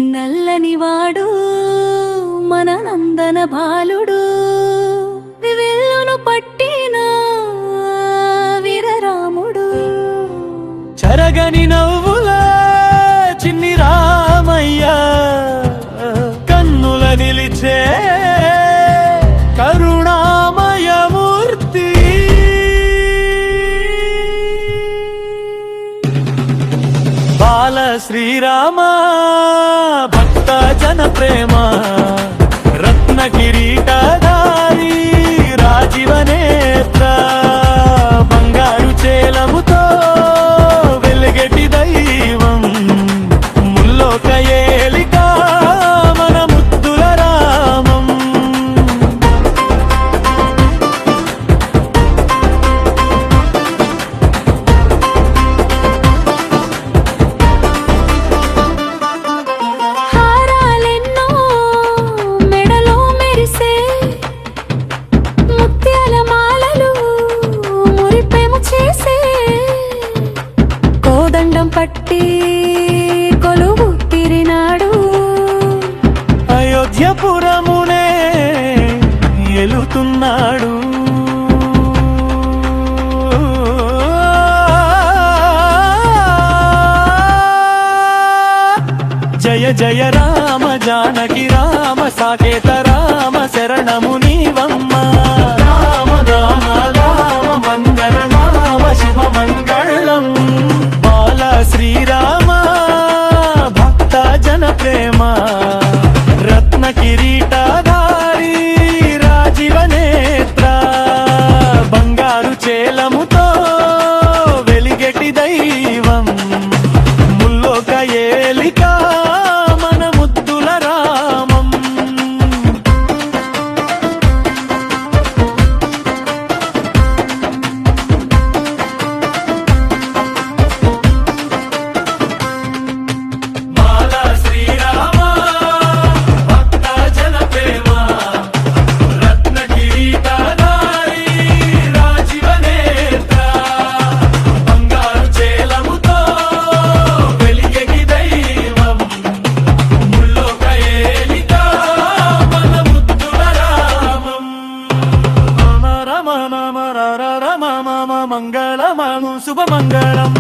నల్లని వాడు మన నందన బాలుడు, విల్లును పట్టిన వీరరాముడు. చరగని నవ్వుల చిన్ని రామయ్య, కన్నుల నిలిచే కరుణామయమూర్తి. బాల శ్రీరామ భక్త జన ప్రేమ, రత్న కిరీటధారి రాజీవ నేత్ర, బంగారు చేలముతో వెలుగెటి దైవం, ముల్లోక ఏలిక మన ముద్దుల రామం. పట్టి కొలువు తిరినాడు, అయోధ్యపురమునే ఎలుతున్నాడు. జయ జయ రామ జానకి రామ సాకేత రామ శరణము నీవమ్మ. రామ రామ రామ మంగళ రామ శివ మంగళం. శ్రీరామ భక్త జన ప్రేమ, రత్న కిరీటధారి రాజీవ నేత్ర, బంగారు చేలముతో వెలిగెటి దైవం, ముల్లోక ఏలిక మన ముద్దుల రామం. మంగళమను శుభమంగళం.